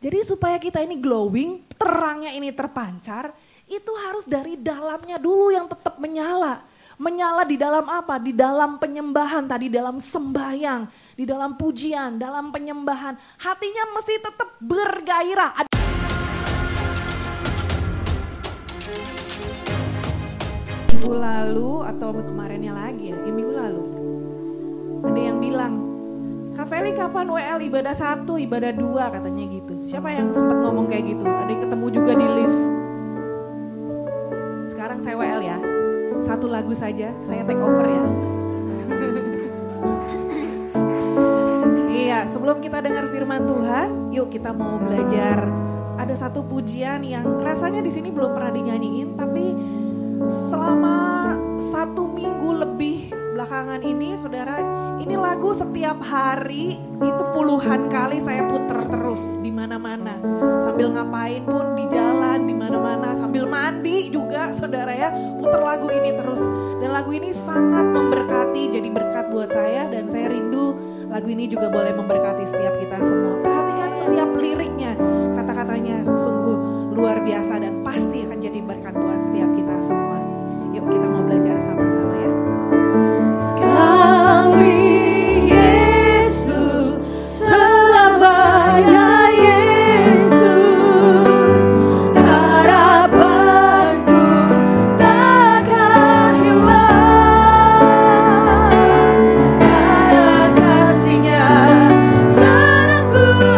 Jadi supaya kita ini glowing, terangnya ini terpancar, itu harus dari dalamnya dulu yang tetap menyala. Menyala di dalam apa? Di dalam penyembahan tadi, dalam sembahyang, di dalam pujian, dalam penyembahan. Hatinya mesti tetap bergairah. Minggu lalu atau kemarinnya lagi ya, minggu lalu. Ada yang bilang, Kak Feli kapan WL ibadah 1, ibadah 2 katanya gitu. Siapa yang sempat ngomong kayak gitu? Ada yang ketemu juga di lift. Sekarang saya WL ya. 1 lagu saja, saya take over ya. Iya, sebelum kita dengar firman Tuhan, yuk kita mau belajar. Ada satu pujian yang rasanya di sini belum pernah dinyanyiin, tapi selama 1 minggu lebih belakangan ini, saudara, ini lagu setiap hari itu puluhan kali saya puter terus di mana-mana. Sambil ngapain pun di jalan, di mana-mana, sambil mandi juga, saudara ya, puter lagu ini terus. Dan lagu ini sangat memberkati, jadi berkat buat saya dan saya rindu lagu ini juga boleh memberkati setiap kita semua. Perhatikan setiap liriknya, kata-katanya sungguh luar biasa dan pasti akan jadi berkat buat setiap kita semua. Yuk kita mau belajar sama-sama ya. Sekali Yesus, selamanya Yesus, harapanku takkan hilang, karena kasih-Nya senangku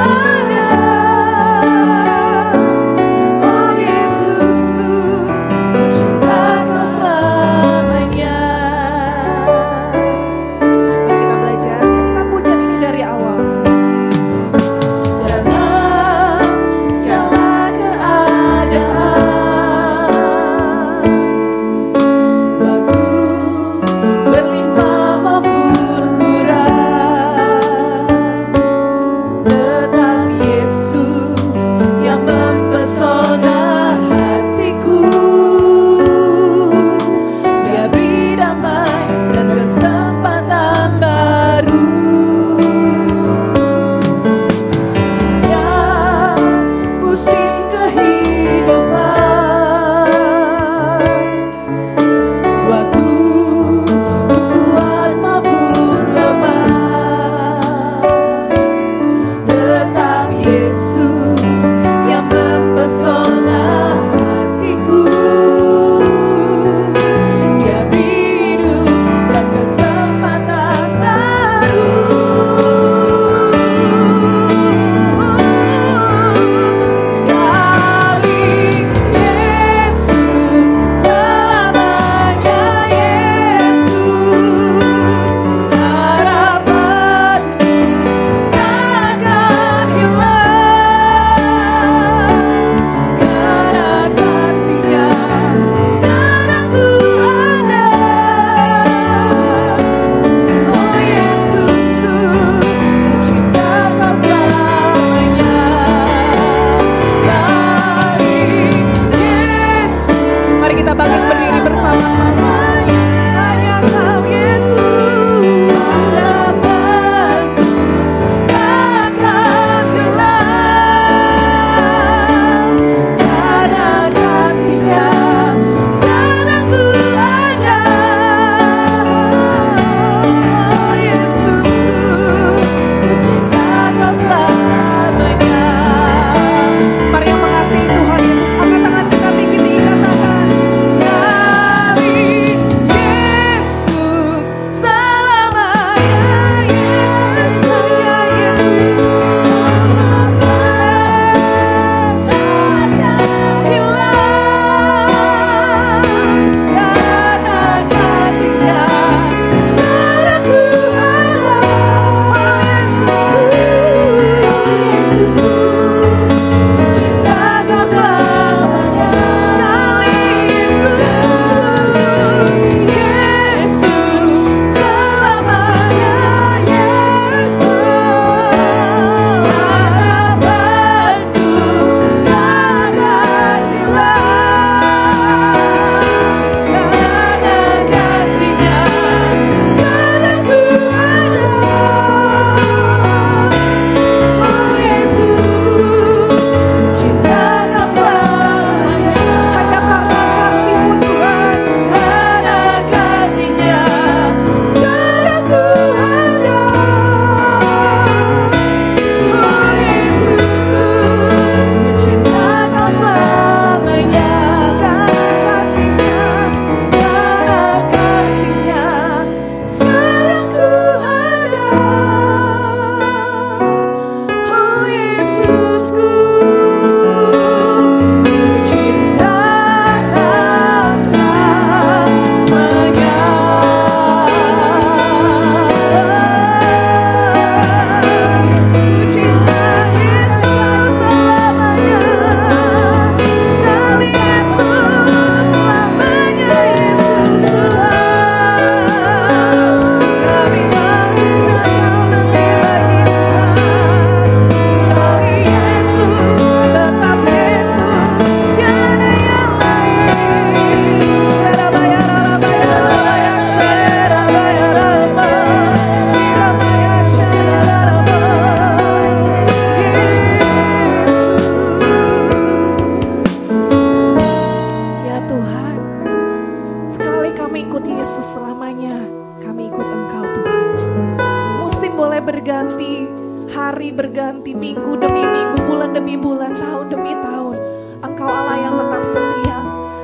demi bulan, tahun demi tahun. Engkau Allah yang tetap setia.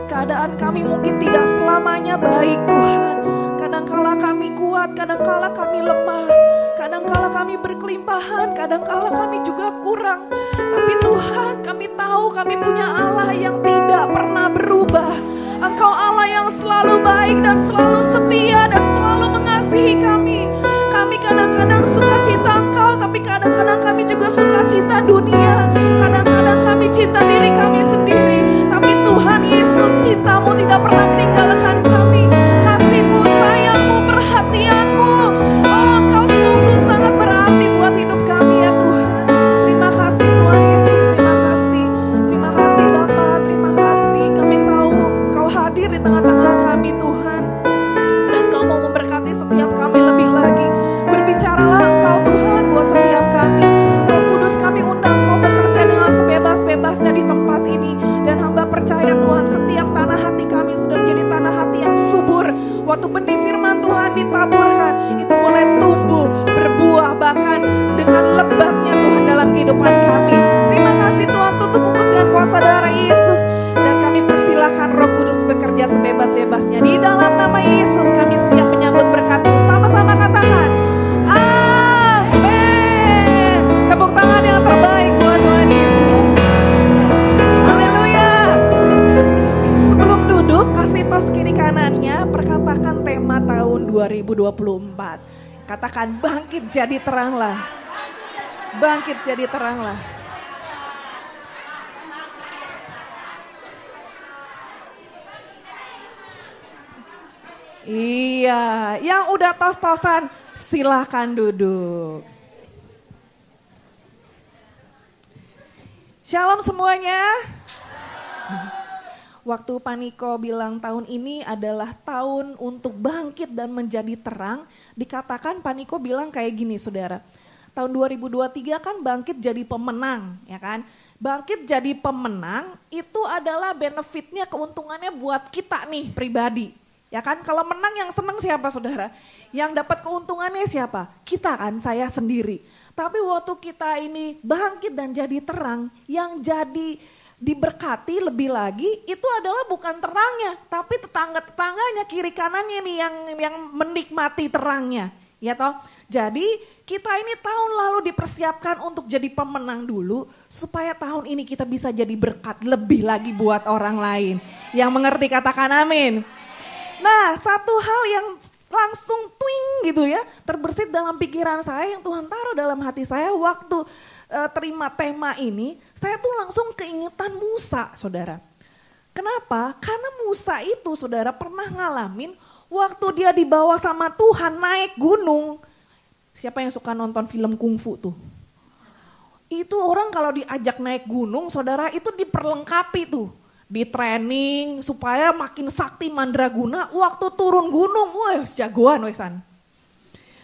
Keadaan kami mungkin tidak selamanya baik Tuhan. Kadangkala kami kuat, kadangkala kami lemah, kadangkala kami berkelimpahan, kadangkala kami juga kurang. Tapi Tuhan, kami tahu kami punya Allah yang tidak pernah berubah. Engkau Allah yang selalu baik dan selalu setia dan selalu mengasihi kami. Kami kadang-kadang suka cinta Engkau, tapi kadang-kadang kami juga suka cinta dunia. Kadang-kadang kami cinta diri kami sendiri. Tapi Tuhan Yesus, cinta-Mu tidak pernah meninggalkan kami. Kasih-Mu, sayang-Mu, perhatian-Mu, oh Engkau sungguh sangat berarti buat hidup kami ya Tuhan. Terima kasih Tuhan Yesus, terima kasih. Terima kasih Bapa, terima kasih. Kami tahu Engkau hadir di tengah-tengah kami Tuhan. Dan Kau mau memberkati setiap kami lebih lagi. Berbicaralah Engkau Tuhan buat setiap kami. Roh Kudus, kami undang Kau bekerja dengan sebebas-bebasnya di tempat ini. Dan hamba percaya Tuhan, setiap tanah hati kami sudah menjadi tanah hati yang subur. Waktu benih firman Tuhan ditaburkan, itu mulai tumbuh, berbuah, bahkan dengan lebatnya Tuhan dalam kehidupan kami. Terima kasih Tuhan, tutup bungkus dengan kuasa darah Yesus. Dan kami persilahkan Roh Kudus bekerja sebebas-bebasnya. Di dalam nama Yesus kami siap menyambut berkat-Mu. Sama-sama katakan, amin. Tepuk tangan yang terbaik buat Tuhan Yesus. Haleluya. Sebelum duduk, kasih tos kiri kanannya, perkatakan tema tahun 2024. Katakan, bangkit jadi teranglah. Bangkit jadi teranglah. Iya, yang udah tos-tosan silahkan duduk. Shalom semuanya. Waktu Paniko bilang tahun ini adalah tahun untuk bangkit dan menjadi terang, dikatakan Paniko bilang kayak gini saudara. Tahun 2023 kan bangkit jadi pemenang, ya kan? Bangkit jadi pemenang itu adalah benefitnya, keuntungannya buat kita nih pribadi. Ya kan, kalau menang yang senang siapa saudara? Yang dapat keuntungannya siapa? Kita kan, saya sendiri. Tapi waktu kita ini bangkit dan jadi terang, yang jadi diberkati lebih lagi itu adalah bukan terangnya, tapi tetangga-tetangganya, kiri kanannya nih yang menikmati terangnya. Ya toh? Jadi kita ini tahun lalu dipersiapkan untuk jadi pemenang dulu, supaya tahun ini kita bisa jadi berkat lebih lagi buat orang lain. Yang mengerti katakan amin. Nah, satu hal yang langsung twing gitu ya, terbersit dalam pikiran saya, yang Tuhan taruh dalam hati saya waktu terima tema ini, saya tuh langsung keingetan Musa, saudara. Kenapa? Karena Musa itu, saudara, pernah ngalamin waktu dia dibawa sama Tuhan naik gunung. Siapa yang suka nonton film kungfu tuh? Itu orang kalau diajak naik gunung, saudara, itu diperlengkapi tuh. Di training supaya makin sakti mandraguna, waktu turun gunung, wah jagoan wesan.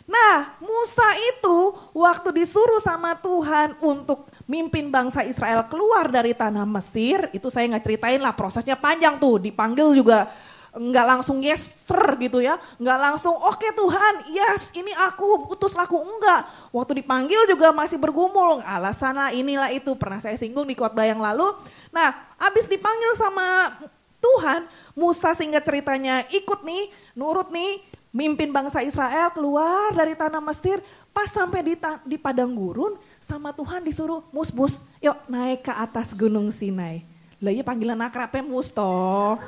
Nah, Musa itu waktu disuruh sama Tuhan untuk mimpin bangsa Israel keluar dari tanah Mesir, itu saya nggak ceritain lah, prosesnya panjang tuh, dipanggil juga nggak langsung yes sir gitu ya, nggak langsung oke Tuhan, yes ini aku utus laku, enggak. Waktu dipanggil juga masih bergumul, alasannya inilah itu, pernah saya singgung di khotbah yang lalu. Nah, abis dipanggil sama Tuhan, Musa singkat ceritanya ikut nih, nurut nih, mimpin bangsa Israel keluar dari tanah Mesir. Pas sampai di padang gurun, sama Tuhan disuruh, mus, yuk naik ke atas gunung Sinai. Lah iya panggilan akrabnya mus toh.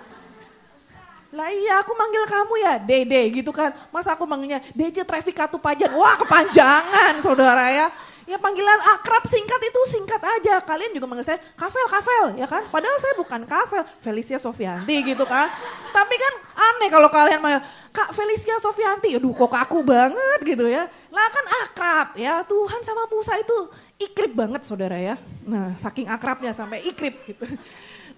Lah iya aku manggil kamu ya Dede gitu kan. Masa aku manggilnya DJ Traffic Katupajan. Wah kepanjangan saudara ya. Ya panggilan akrab singkat itu singkat aja. Kalian juga manggil saya Kavel ya kan. Padahal saya bukan Kavel, Felicia Sofianti gitu kan. Tapi kan aneh kalau kalian manggil Kak Felicia Sofianti. Aduh kok kaku banget gitu ya. Lah kan akrab ya. Tuhan sama Musa itu ikrip banget saudara ya. Nah saking akrabnya sampai ikrip gitu.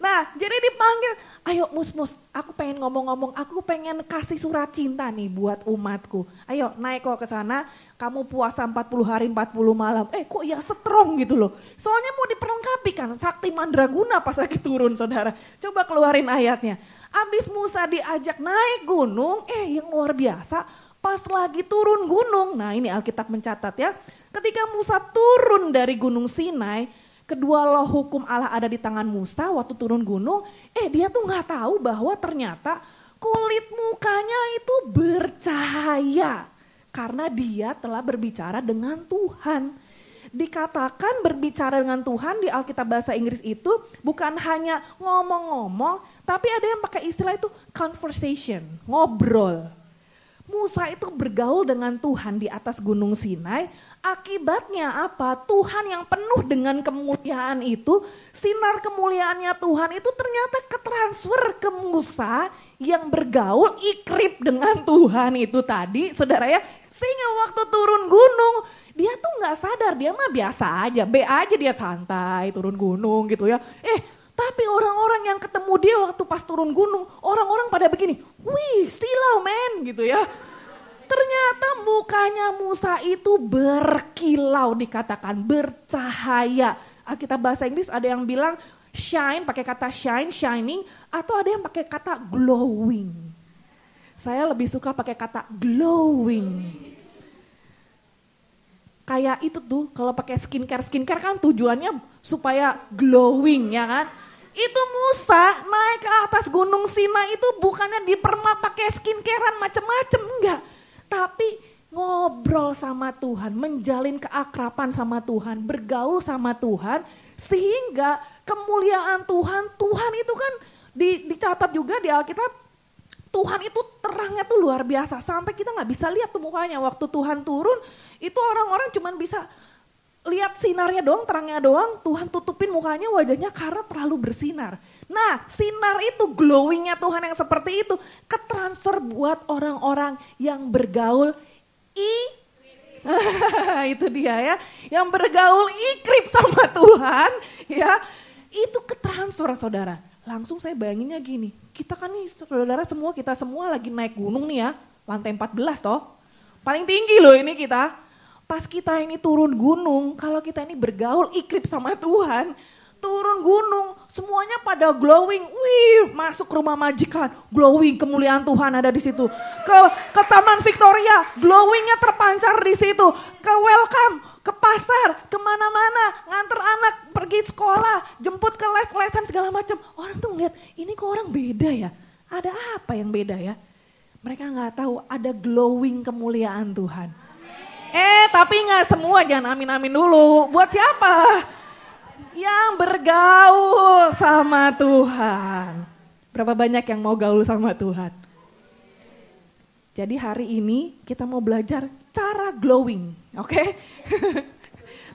Nah jadi dipanggil, ayo mus, aku pengen ngomong-ngomong, aku pengen kasih surat cinta nih buat umatku. Ayo naik kok ke sana, kamu puasa 40 hari 40 malam. Kok ya strong gitu loh. Soalnya mau diperlengkapi kan, sakti mandraguna pas lagi turun saudara. Coba keluarin ayatnya. Abis Musa diajak naik gunung, yang luar biasa, pas lagi turun gunung. Nah ini Alkitab mencatat ya, ketika Musa turun dari gunung Sinai, kedua loh hukum Allah ada di tangan Musa waktu turun gunung. Dia tuh gak tahu bahwa ternyata kulit mukanya itu bercahaya. Karena dia telah berbicara dengan Tuhan. Dikatakan berbicara dengan Tuhan di Alkitab bahasa Inggris itu bukan hanya ngomong-ngomong, tapi ada yang pakai istilah itu conversation, ngobrol. Musa itu bergaul dengan Tuhan di atas gunung Sinai, akibatnya apa? Tuhan yang penuh dengan kemuliaan itu, sinar kemuliaannya Tuhan itu ternyata ketransfer ke Musa yang bergaul ikrip dengan Tuhan itu tadi, saudara ya. Sehingga waktu turun gunung, dia tuh gak sadar, dia mah biasa aja, be aja dia santai turun gunung gitu ya. Tapi orang-orang yang ketemu dia waktu pas turun gunung, orang-orang pada begini, wih silau men gitu ya. Ternyata mukanya Musa itu berkilau, dikatakan bercahaya. Alkitab bahasa Inggris ada yang bilang shine, pakai kata shine, shining, atau ada yang pakai kata glowing. Saya lebih suka pakai kata glowing. Kayak itu tuh kalau pakai skincare kan tujuannya supaya glowing ya kan. Itu Musa naik ke atas gunung Sinai itu bukannya dipermak pakai skincarean macem-macem, enggak. Tapi ngobrol sama Tuhan, menjalin keakraban sama Tuhan, bergaul sama Tuhan. Sehingga kemuliaan Tuhan itu kan dicatat juga di Alkitab. Tuhan itu terangnya tuh luar biasa sampai kita gak bisa lihat tuh mukanya. Waktu Tuhan turun itu orang-orang cuma bisa lihat sinarnya doang, terangnya doang. Tuhan tutupin mukanya, wajahnya karena terlalu bersinar. Nah sinar itu, glowingnya Tuhan yang seperti itu ketransfer buat orang-orang yang bergaul itu dia ya, yang bergaul ikrip sama Tuhan ya, itu ketransfer saudara. Langsung saya bayanginnya gini, kita kan nih saudara semua, kita semua lagi naik gunung nih ya, lantai 14 toh. Paling tinggi loh ini kita. Pas kita ini turun gunung, kalau kita ini bergaul ikrip sama Tuhan, turun gunung semuanya pada glowing. Wih, masuk rumah majikan, glowing kemuliaan Tuhan ada di situ. Ke Taman Victoria, glowingnya terpancar di situ. Ke welcome, ke pasar, kemana-mana, nganter anak pergi sekolah, jemput ke les-lesan segala macam. Orang tuh ngeliat, ini kok orang beda ya? Ada apa yang beda ya? Mereka nggak tahu ada glowing kemuliaan Tuhan. Tapi nggak semua, jangan amin-amin dulu. Buat siapa? Yang bergaul sama Tuhan. Berapa banyak yang mau gaul sama Tuhan? Jadi hari ini kita mau belajar cara glowing, oke?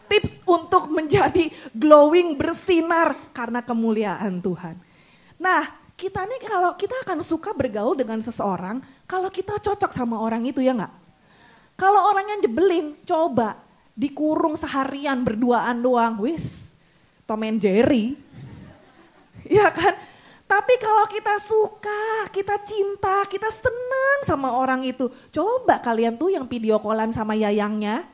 Tips untuk menjadi glowing, bersinar karena kemuliaan Tuhan. Nah, kita nih kalau kita akan suka bergaul dengan seseorang, kalau kita cocok sama orang itu ya enggak? Kalau orangnya jebelin, coba dikurung seharian berduaan doang, wis Tom and Jerry, ya kan? Tapi kalau kita suka, kita cinta, kita senang sama orang itu, coba kalian tuh yang video callan sama yayangnya,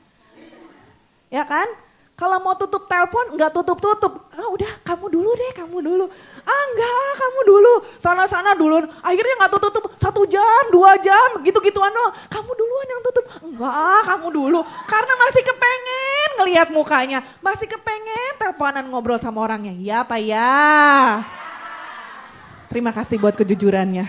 ya kan? Kalau mau tutup telepon nggak tutup-tutup, udah kamu dulu deh, kamu dulu. Enggak, kamu dulu, sana-sana dulu. Akhirnya nggak tutup 1 jam, 2 jam, gitu-gituan doang. Kamu duluan yang tutup, enggak kamu dulu. Karena masih kepengen ngelihat mukanya, masih kepengen teleponan ngobrol sama orangnya. Ya Pak ya. Terima kasih buat kejujurannya.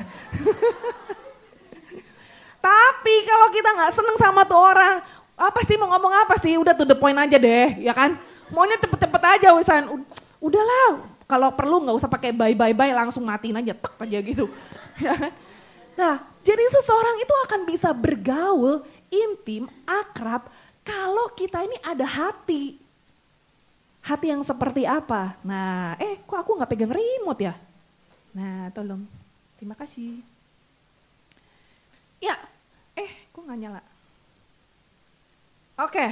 Tapi kalau kita nggak seneng sama tuh orang, apa sih mau ngomong apa sih? Udah to the point aja deh, ya kan? Maunya cepet-cepet aja wisan. Udahlah, kalau perlu nggak usah pakai bye, langsung matiin aja, tek aja gitu. Nah, jadi seseorang itu akan bisa bergaul intim, akrab kalau kita ini ada hati. Hati yang seperti apa? Nah, kok aku nggak pegang remote ya? Nah, tolong. Terima kasih. Ya, kok nggak nyala? Oke,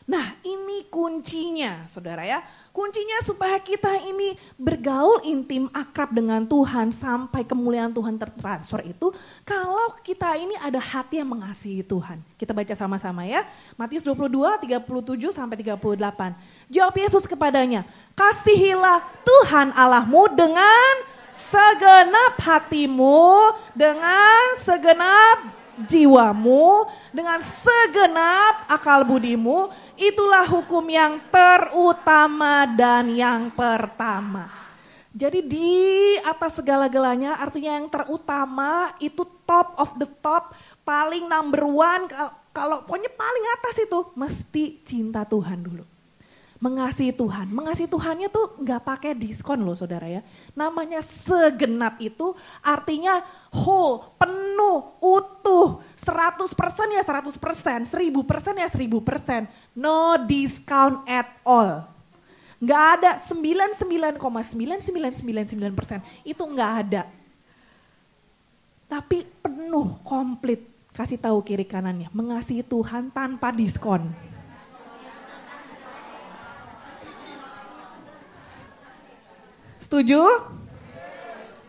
nah ini kuncinya saudara ya. Kuncinya supaya kita ini bergaul intim akrab dengan Tuhan sampai kemuliaan Tuhan tertransfer itu. Kalau kita ini ada hati yang mengasihi Tuhan. Kita baca sama-sama ya. Matius 22, 37 sampai 38. Jawab Yesus kepadanya, kasihilah Tuhan Allahmu dengan segenap hatimu, dengan segenap jiwamu, dengan segenap akal budimu. Itulah hukum yang terutama dan yang pertama. Jadi di atas segala-galanya, artinya yang terutama itu top of the top, paling number one, kalau pokoknya paling atas itu mesti cinta Tuhan dulu. Mengasihi Tuhan. Mengasihi Tuhannya tuh gak pakai diskon loh saudara ya. Namanya segenap itu artinya whole, penuh, utuh. 100% ya 100%, 1000% ya 1000%. No discount at all. Gak ada 99,9999%. Itu gak ada. Tapi penuh, komplit. Kasih tahu kiri kanannya. Mengasihi Tuhan tanpa diskon. Setuju?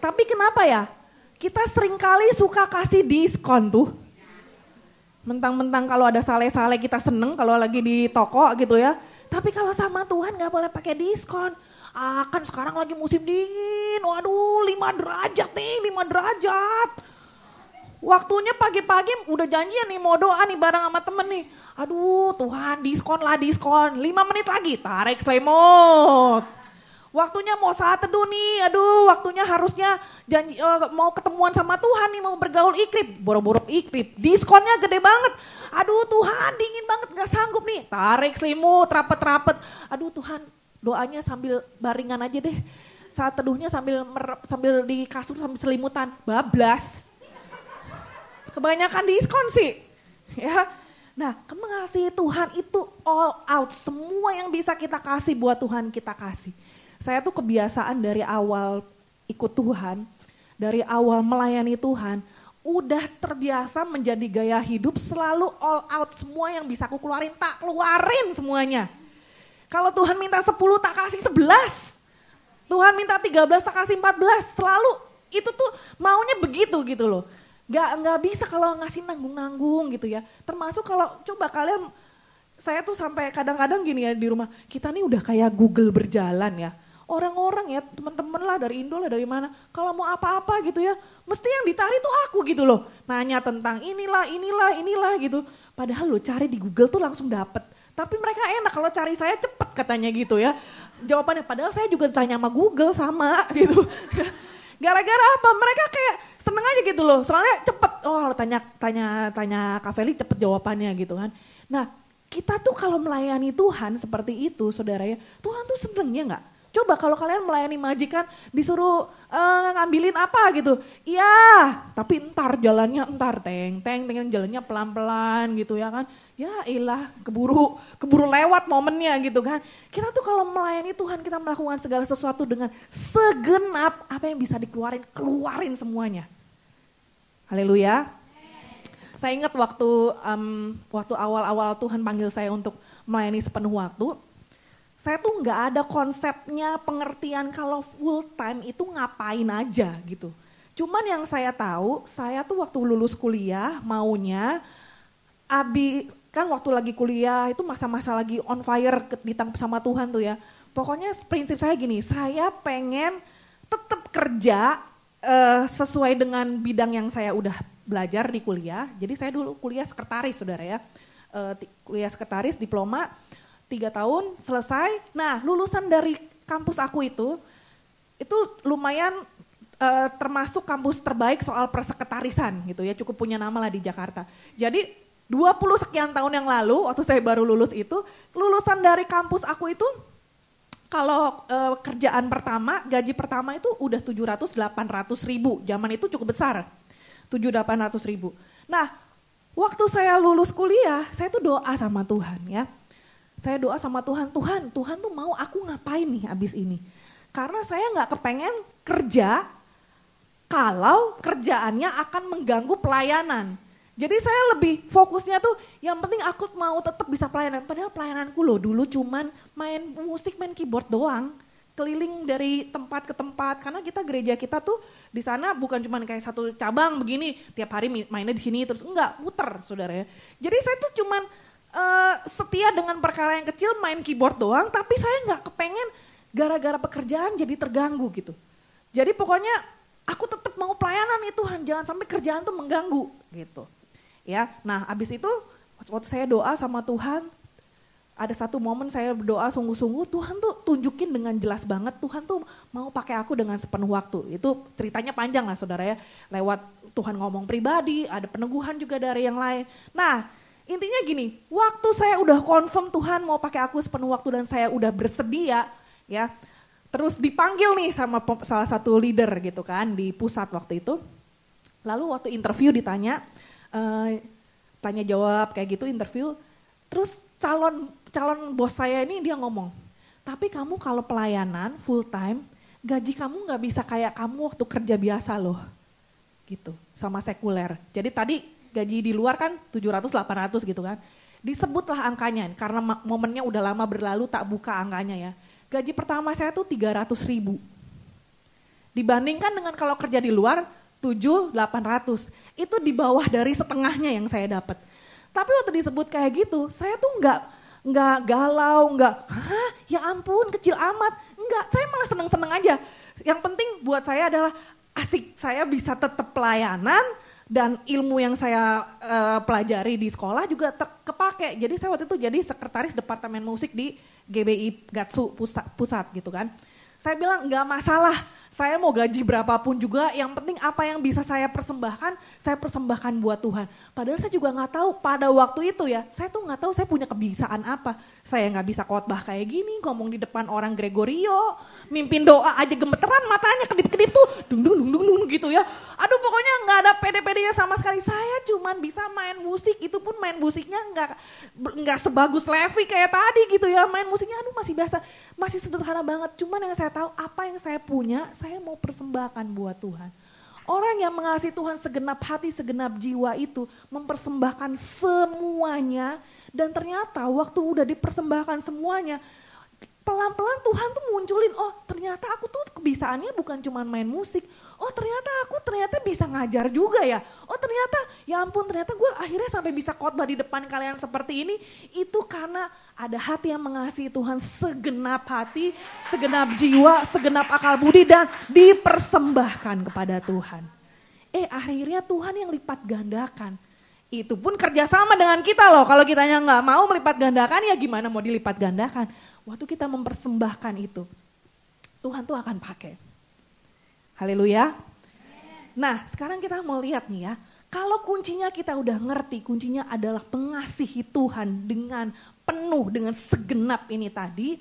Tapi kenapa ya? Kita seringkali suka kasih diskon tuh. Mentang-mentang kalau ada sale-sale kita seneng kalau lagi di toko gitu ya. Tapi kalau sama Tuhan gak boleh pakai diskon. Kan sekarang lagi musim dingin. Waduh 5 derajat nih, 5 derajat. Waktunya pagi-pagi udah janjian nih mau doa nih bareng sama temen nih. Aduh Tuhan diskon lah diskon. 5 menit lagi tarik selimut. Waktunya mau saat teduh nih, aduh waktunya harusnya janji mau ketemuan sama Tuhan nih, mau bergaul ikrip, boro-boro ikrip, diskonnya gede banget. Aduh Tuhan dingin banget gak sanggup nih, tarik selimut, rapet-rapet. Aduh Tuhan doanya sambil baringan aja deh, saat teduhnya sambil di kasur sambil selimutan, bablas. Kebanyakan diskon sih, ya. Nah mengasihi Tuhan itu all out, semua yang bisa kita kasih buat Tuhan kita kasih. Saya tuh kebiasaan dari awal ikut Tuhan, dari awal melayani Tuhan, udah terbiasa menjadi gaya hidup selalu all out, semua yang bisa aku keluarin, tak keluarin semuanya. Kalau Tuhan minta 10 tak kasih 11, Tuhan minta 13 tak kasih 14, selalu itu tuh maunya begitu gitu loh. Gak bisa kalau ngasih nanggung-nanggung gitu ya. Termasuk kalau coba kalian, saya tuh sampai kadang-kadang gini ya di rumah, kita nih udah kayak Google berjalan ya. Orang-orang ya teman-teman lah dari Indo lah dari mana, kalau mau apa-apa gitu ya, mesti yang dicari tuh aku gitu loh. Nanya tentang inilah gitu. Padahal lo cari di Google tuh langsung dapet. Tapi mereka enak kalau cari saya cepet katanya gitu ya. Jawabannya padahal saya juga tanya sama Google sama gitu. Gara-gara apa? Mereka kayak seneng aja gitu loh. Soalnya cepet. Oh tanya Kak Feli cepet jawabannya gitu kan. Nah kita tuh kalau melayani Tuhan seperti itu saudara ya. Tuhan tuh seneng ya gak? Coba kalau kalian melayani majikan disuruh ngambilin apa gitu. Iya, tapi entar jalannya teng jalannya pelan-pelan gitu ya kan. Ya ilah keburu lewat momennya gitu kan. Kita tuh kalau melayani Tuhan kita melakukan segala sesuatu dengan segenap apa yang bisa keluarin semuanya. Haleluya. Saya ingat waktu awal-awal Tuhan panggil saya untuk melayani sepenuh waktu. Saya tuh gak ada konsepnya pengertian kalau full time itu ngapain aja gitu. Cuman yang saya tahu, saya tuh waktu lulus kuliah maunya, kan waktu lagi kuliah itu masa-masa lagi on fire ditangkap sama Tuhan tuh ya. Pokoknya prinsip saya gini, saya pengen tetap kerja sesuai dengan bidang yang saya udah belajar di kuliah. Jadi saya dulu kuliah sekretaris saudara ya, kuliah sekretaris diploma. 3 tahun selesai, nah lulusan dari kampus aku itu lumayan termasuk kampus terbaik soal persekretarisan gitu ya, cukup punya nama lah di Jakarta. Jadi 20 sekian tahun yang lalu waktu saya baru lulus itu, lulusan dari kampus aku itu kalau kerjaan pertama, gaji pertama itu udah 700-800 ribu, zaman itu cukup besar, 700-800 ribu. Nah waktu saya lulus kuliah, saya tuh doa sama Tuhan ya. Saya doa sama Tuhan tuh mau aku ngapain nih abis ini. Karena saya gak kepengen kerja kalau kerjaannya akan mengganggu pelayanan. Jadi saya lebih fokusnya tuh yang penting aku mau tetap bisa pelayanan. Padahal pelayananku loh dulu cuman main musik, main keyboard doang. Keliling dari tempat ke tempat. Karena gereja kita tuh di sana bukan cuman kayak satu cabang begini. Tiap hari mainnya di sini terus enggak, muter saudara ya. Jadi saya tuh cuman setia dengan perkara yang kecil main keyboard doang, tapi saya nggak kepengen gara-gara pekerjaan jadi terganggu gitu. Jadi pokoknya aku tetap mau pelayanan nih Tuhan, jangan sampai kerjaan tuh mengganggu gitu. Ya, nah abis itu waktu saya doa sama Tuhan, ada satu momen saya berdoa sungguh-sungguh, Tuhan tuh tunjukin dengan jelas banget, Tuhan tuh mau pakai aku dengan sepenuh waktu. Itu ceritanya panjang lah saudara ya, lewat Tuhan ngomong pribadi, ada peneguhan juga dari yang lain. Nah intinya gini, waktu saya udah confirm Tuhan mau pakai aku sepenuh waktu dan saya udah bersedia ya, terus dipanggil nih sama salah satu leader gitu kan di pusat waktu itu. Lalu waktu interview ditanya, tanya jawab kayak gitu interview, terus calon bos saya ini dia ngomong, tapi kamu kalau pelayanan full time, gaji kamu gak bisa kayak kamu waktu kerja biasa loh, gitu, sama sekuler. Jadi tadi gaji di luar kan 700-800 gitu kan, disebutlah angkanya, karena momennya udah lama berlalu tak buka angkanya ya. Gaji pertama saya tuh 300.000, dibandingkan dengan kalau kerja di luar 700-800, itu di bawah dari setengahnya yang saya dapat. Tapi waktu disebut kayak gitu, saya tuh nggak galau, hah ya ampun kecil amat, enggak, saya malah seneng-seneng aja. Yang penting buat saya adalah asik, saya bisa tetap pelayanan dan ilmu yang saya pelajari di sekolah juga kepake. Jadi saya waktu itu jadi sekretaris departemen musik di GBI Gatsu pusat gitu kan. Saya bilang nggak masalah, saya mau gaji berapapun juga, yang penting apa yang bisa saya persembahkan buat Tuhan. Padahal saya juga nggak tahu pada waktu itu ya, saya tuh nggak tahu saya punya kebiasaan apa. Saya nggak bisa khotbah kayak gini, ngomong di depan orang Gregorio, mimpin doa aja gemeteran matanya kedip-kedip tuh, dung gitu ya. Aduh pokoknya nggak ada pede-pedenya sama sekali. Saya cuman bisa main musik, itu pun main musiknya nggak sebagus Levi kayak tadi gitu ya. Main musiknya aduh masih biasa, masih sederhana banget. Cuman yang saya tahu apa yang saya punya, saya mau persembahkan buat Tuhan. Orang yang mengasihi Tuhan segenap hati, segenap jiwa itu mempersembahkan semuanya, dan ternyata waktu udah dipersembahkan semuanya, pelan-pelan Tuhan tuh munculin, oh ternyata aku tuh kebiasaannya bukan cuma main musik, oh ternyata aku bisa ngajar juga ya, oh ternyata ya ampun ternyata gue akhirnya sampai bisa khotbah di depan kalian seperti ini, itu karena ada hati yang mengasihi Tuhan segenap hati, segenap jiwa, segenap akal budi dan dipersembahkan kepada Tuhan. Akhirnya Tuhan yang lipat gandakan. Itu pun kerjasama dengan kita loh, kalau kitanya gak mau melipat gandakan ya gimana mau dilipat gandakan. Waktu kita mempersembahkan itu, Tuhan tuh akan pakai. Haleluya. Nah sekarang kita mau lihat nih ya, kalau kuncinya kita udah ngerti, kuncinya adalah mengasihi Tuhan dengan penuh, dengan segenap ini tadi.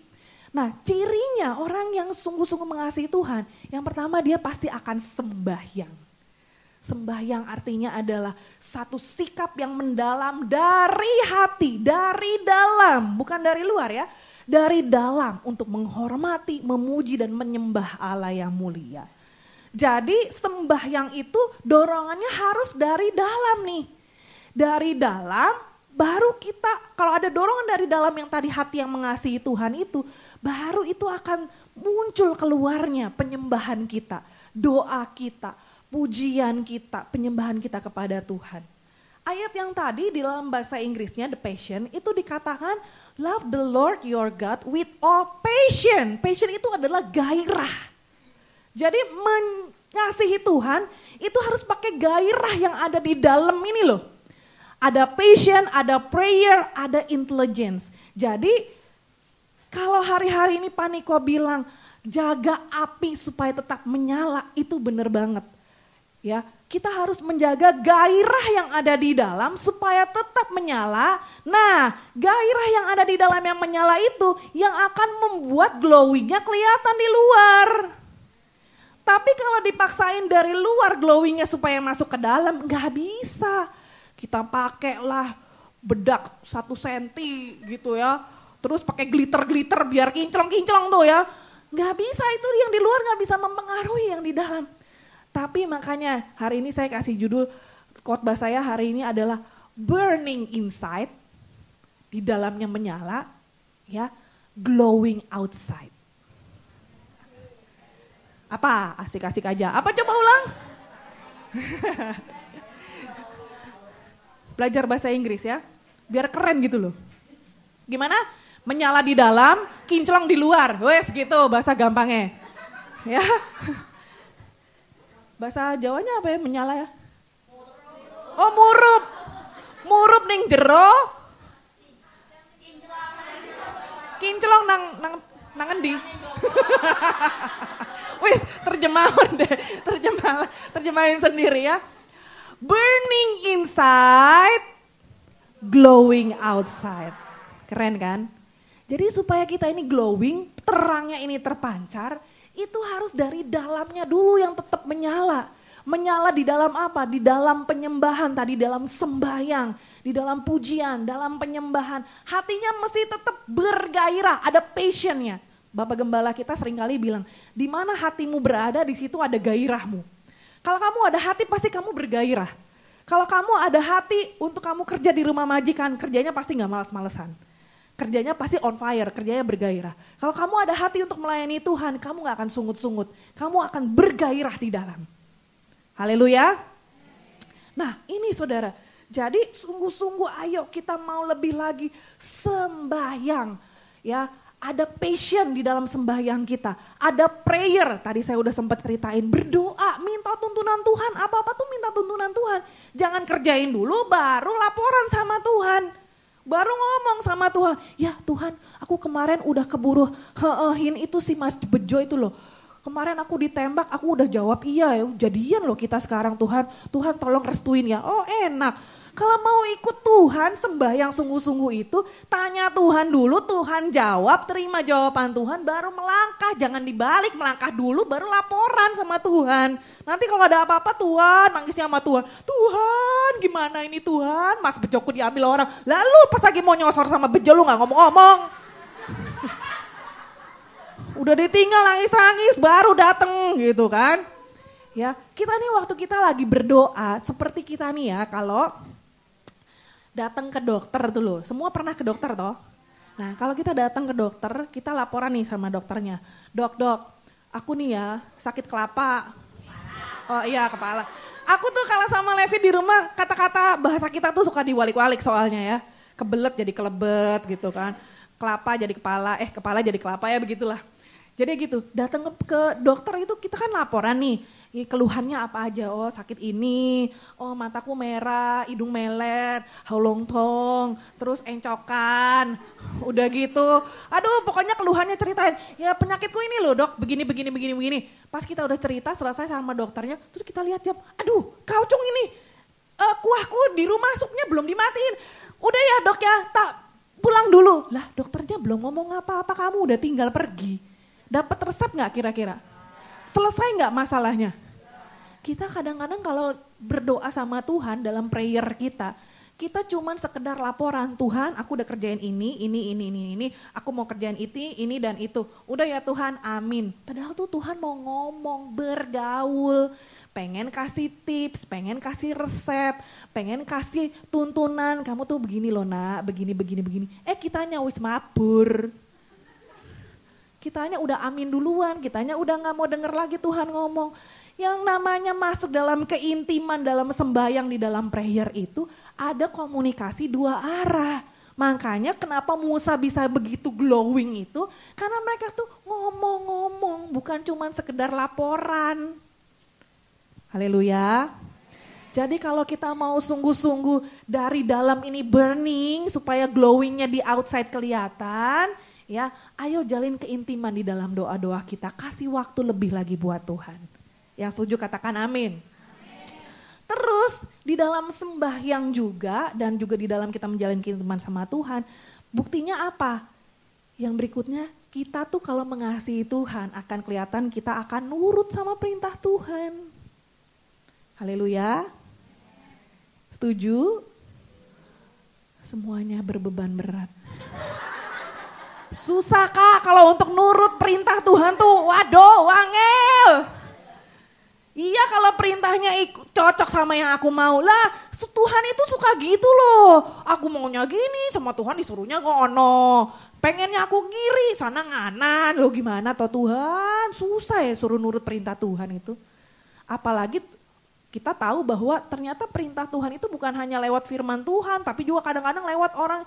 Nah cirinya orang yang sungguh-sungguh mengasihi Tuhan, yang pertama dia pasti akan sembahyang. Sembahyang artinya adalah satu sikap yang mendalam dari hati, dari dalam, bukan dari luar ya. Dari dalam untuk menghormati, memuji dan menyembah Allah yang mulia. Jadi sembahyang itu dorongannya harus dari dalam nih. Dari dalam baru kita, kalau ada dorongan dari dalam yang tadi hati yang mengasihi Tuhan itu, baru itu akan muncul keluarnya penyembahan kita, doa kita, pujian kita, penyembahan kita kepada Tuhan. Ayat yang tadi di dalam bahasa Inggrisnya, The Passion, itu dikatakan love the Lord your God with all passion. Passion itu adalah gairah. Jadi mengasihi Tuhan itu harus pakai gairah yang ada di dalam ini loh. Ada passion, ada prayer, ada intelligence. Jadi kalau hari-hari ini Pak Niko bilang jaga api supaya tetap menyala, itu benar banget. Ya, kita harus menjaga gairah yang ada di dalam supaya tetap menyala. Nah, gairah yang ada di dalam yang menyala itu yang akan membuat glowingnya kelihatan di luar. Tapi kalau dipaksain dari luar glowingnya supaya masuk ke dalam, nggak bisa. Kita pakailah bedak 1 senti gitu ya, terus pakai glitter-glitter biar kinclong-kinclong tuh ya. Nggak bisa, itu yang di luar nggak bisa mempengaruhi yang di dalam. Tapi makanya hari ini saya kasih judul khotbah saya hari ini adalah burning inside, di dalamnya menyala, ya, glowing outside. Apa? Asik-asik aja. Apa coba ulang? Belajar bahasa Inggris ya, biar keren gitu loh. Gimana? Menyala di dalam, kinclong di luar. Wes gitu bahasa gampangnya. Ya. Bahasa Jawanya apa ya menyala ya? Oh murup. Murup ning jero. Kinclong nang endi? Wis terjemahan deh, terjemahin sendiri ya. Burning inside, glowing outside. Keren kan? Jadi supaya kita ini glowing, terangnya ini terpancar, itu harus dari dalamnya dulu yang tetap menyala. Menyala di dalam apa? Di dalam penyembahan tadi, dalam sembahyang, di dalam pujian, dalam penyembahan. Hatinya mesti tetap bergairah, ada passionnya. Bapak Gembala kita seringkali bilang, di mana hatimu berada, di situ ada gairahmu. Kalau kamu ada hati, pasti kamu bergairah. Kalau kamu ada hati untuk kamu kerja di rumah majikan, kerjanya pasti gak malas-malesan. Kerjanya pasti on fire, kerjanya bergairah. Kalau kamu ada hati untuk melayani Tuhan, kamu gak akan sungut-sungut. Kamu akan bergairah di dalam. Haleluya. Nah ini saudara, jadi sungguh-sungguh ayo kita mau lebih lagi sembahyang. Ya, ada passion di dalam sembahyang kita. Ada prayer, tadi saya udah sempat ceritain. Berdoa, minta tuntunan Tuhan. Apa-apa tuh minta tuntunan Tuhan. Jangan kerjain dulu baru laporan sama Tuhan. Baru ngomong sama Tuhan. Ya Tuhan, aku kemarin udah keburu itu si Mas Bejo itu loh. Kemarin aku ditembak, aku udah jawab iya ya. Jadian loh kita sekarang Tuhan. Tuhan tolong restuin ya. Oh enak. Kalau mau ikut Tuhan, sembahyang sungguh-sungguh itu, tanya Tuhan dulu, Tuhan jawab, terima jawaban Tuhan, baru melangkah. Jangan dibalik, melangkah dulu, baru laporan sama Tuhan. Nanti kalau ada apa-apa Tuhan, nangisnya sama Tuhan. Tuhan, gimana ini Tuhan? Mas Bejoku diambil orang. Lalu pas lagi mau nyosor sama Bejo, lu gak ngomong-ngomong. Udah ditinggal nangis-nangis, baru dateng gitu kan. Ya, kita nih waktu kita lagi berdoa, seperti kita nih ya, kalau datang ke dokter dulu, semua pernah ke dokter toh? Nah kalau kita datang ke dokter, kita laporan nih sama dokternya. Dok, aku nih ya sakit kelapa. Oh iya kepala. Aku tuh kalau sama Levi di rumah, kata-kata bahasa kita tuh suka diwalik-walik soalnya ya. Kebelet jadi kelebet gitu kan. Kelapa jadi kepala, kepala jadi kelapa ya begitulah. Jadi gitu, datang ke dokter itu kita kan laporan nih. Keluhannya apa aja, oh sakit ini, oh mataku merah, hidung melet, haulongtong, terus encokan, udah gitu. Aduh pokoknya keluhannya ceritain, ya penyakitku ini loh dok, begini. Pas kita udah cerita selesai sama dokternya, terus kita lihat jam, aduh kaucung ini, kuahku di rumah supnya belum dimatiin. Udah ya dok ya, tak pulang dulu. Lah dokternya belum ngomong apa-apa, kamu udah tinggal pergi. Dapat resep gak kira-kira? Selesai gak masalahnya? Kita kadang-kadang kalau berdoa sama Tuhan dalam prayer kita cuman sekedar laporan, Tuhan aku udah kerjain ini, aku mau kerjain ini dan itu. Udah ya Tuhan, amin. Padahal tuh Tuhan mau ngomong, bergaul, pengen kasih tips, pengen kasih resep, pengen kasih tuntunan, kamu tuh begini loh nak, begini. Kitanya wis mabur. Kitanya udah amin duluan, kitanya udah gak mau denger lagi Tuhan ngomong. Yang namanya masuk dalam keintiman, dalam sembahyang, di dalam prayer itu ada komunikasi dua arah. Makanya kenapa Musa bisa begitu glowing itu, karena mereka tuh ngomong-ngomong, bukan cuma sekedar laporan. Haleluya. Jadi kalau kita mau sungguh-sungguh dari dalam ini burning, supaya glowingnya di outside kelihatan, ya, ayo jalin keintiman di dalam doa-doa kita, kasih waktu lebih lagi buat Tuhan. Yang setuju katakan amin. Terus di dalam sembahyang juga dan juga di dalam kita menjalin keintiman sama Tuhan, buktinya apa? Yang berikutnya, kita tuh kalau mengasihi Tuhan akan kelihatan kita akan nurut sama perintah Tuhan. Haleluya. Setuju? Semuanya berbeban berat. Susah kak kalau untuk nurut perintah Tuhan tuh, waduh wangel. Iya kalau perintahnya cocok sama yang aku mau lah, Tuhan itu suka gitu loh. Aku maunya gini, sama Tuhan disuruhnya ngono. Pengennya aku kiri, sana nganan. Lo gimana toh Tuhan, susah ya suruh nurut perintah Tuhan itu. Apalagi kita tahu bahwa ternyata perintah Tuhan itu bukan hanya lewat firman Tuhan, tapi juga kadang-kadang lewat orang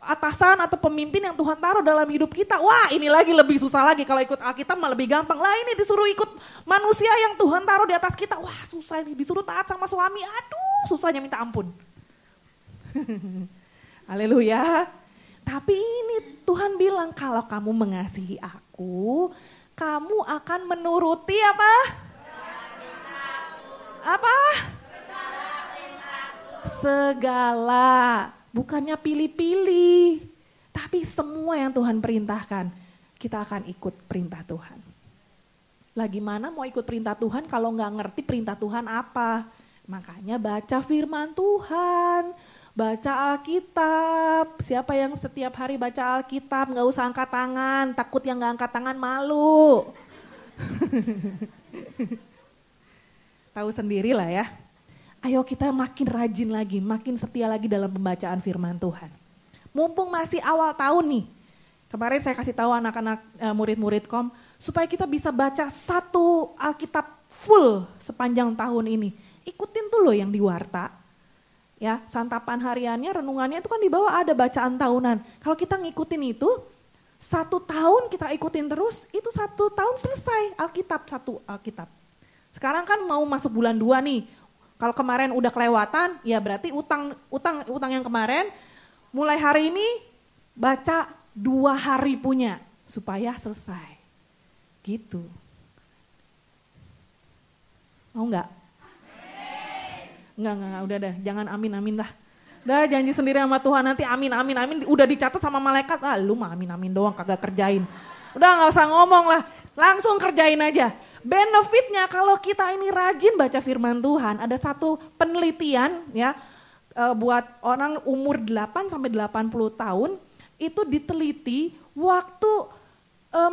atasan atau pemimpin yang Tuhan taruh dalam hidup kita. Wah ini lagi lebih susah lagi, kalau ikut Alkitab malah lebih gampang. Lah ini disuruh ikut manusia yang Tuhan taruh di atas kita. Wah susah ini, disuruh taat sama suami. Aduh susahnya minta ampun. Haleluya. Tapi ini Tuhan bilang kalau kamu mengasihi aku, kamu akan menuruti apa? Apa? Segala. Bukannya pilih-pilih. Tapi semua yang Tuhan perintahkan, kita akan ikut perintah Tuhan. Lah gimana mau ikut perintah Tuhan kalau nggak ngerti perintah Tuhan apa? Makanya baca firman Tuhan. Baca Alkitab, siapa yang setiap hari baca Alkitab, gak usah angkat tangan, takut yang gak angkat tangan malu. Tahu sendiri lah ya. Ayo kita makin rajin lagi, makin setia lagi dalam pembacaan firman Tuhan. Mumpung masih awal tahun nih, kemarin saya kasih tahu anak-anak murid-murid kom, supaya kita bisa baca satu Alkitab full sepanjang tahun ini. Ikutin tuh loh yang di Warta. Ya, santapan hariannya, renungannya itu kan di bawah ada bacaan tahunan. Kalau kita ngikutin itu, 1 tahun kita ikutin terus, itu 1 tahun selesai Alkitab, 1 Alkitab. Sekarang kan mau masuk bulan 2 nih. Kalau kemarin udah kelewatan, ya berarti utang yang kemarin, mulai hari ini baca 2 hari punya, supaya selesai. Gitu. Mau enggak? Enggak, udah dah, jangan amin lah. Dah janji sendiri sama Tuhan nanti amin, udah dicatat sama malaikat, lu mah amin doang kagak kerjain. Udah gak usah ngomong lah, langsung kerjain aja. Benefitnya kalau kita ini rajin baca firman Tuhan, ada satu penelitian ya, buat orang umur 8 sampai 80 tahun, itu diteliti waktu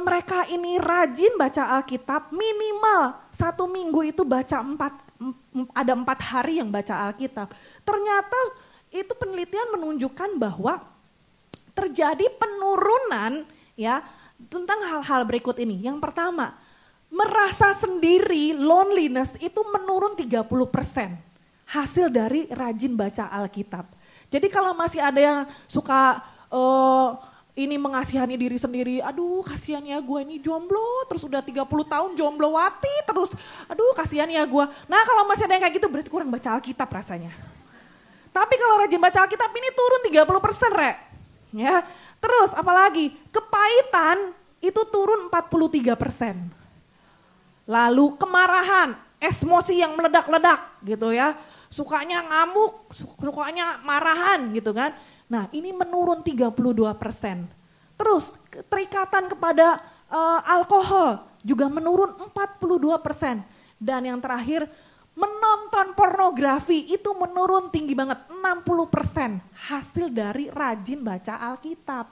mereka ini rajin baca Alkitab, minimal 1 minggu itu baca 4 hari yang baca Alkitab. Ternyata itu penelitian menunjukkan bahwa terjadi penurunan ya tentang hal-hal berikut ini. Yang pertama, merasa sendiri, loneliness itu menurun 30% hasil dari rajin baca Alkitab. Jadi kalau masih ada yang suka ini mengasihani diri sendiri, aduh kasihan ya gue ini jomblo, terus udah 30 tahun jomblowati terus, aduh kasihan ya gue. Nah kalau masih ada yang kayak gitu berarti kurang baca Alkitab rasanya. Tapi kalau rajin baca Alkitab ini turun 30% Rek. Ya. Terus apalagi kepahitan itu turun 43%. Lalu kemarahan, emosi yang meledak-ledak gitu ya. Sukanya ngamuk, sukanya marahan gitu kan. Nah ini menurun 32%. Terus keterikatan kepada alkohol juga menurun 42%. Dan yang terakhir menonton pornografi itu menurun tinggi banget 60% hasil dari rajin baca Alkitab.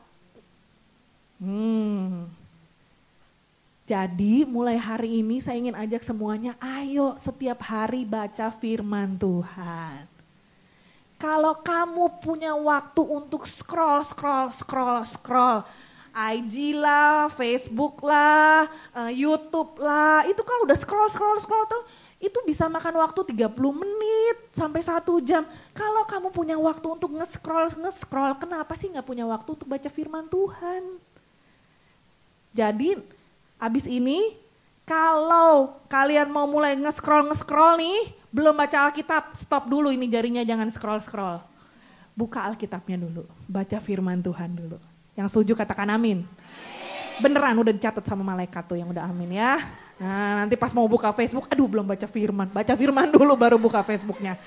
Jadi mulai hari ini saya ingin ajak semuanya ayo setiap hari baca firman Tuhan. Kalau kamu punya waktu untuk scroll, IG lah, Facebook lah, YouTube lah, itu kalau udah scroll tuh, itu bisa makan waktu 30 menit sampai 1 jam. Kalau kamu punya waktu untuk nge-scroll, kenapa sih gak punya waktu untuk baca firman Tuhan? Jadi abis ini, kalau kalian mau mulai nge-scroll nih, belum baca Alkitab, stop dulu ini jarinya jangan scroll. Buka Alkitabnya dulu, baca firman Tuhan dulu. Yang setuju katakan amin. Beneran udah dicatat sama malaikat tuh yang udah amin ya. Nah nanti pas mau buka Facebook, aduh belum baca firman dulu baru buka Facebooknya.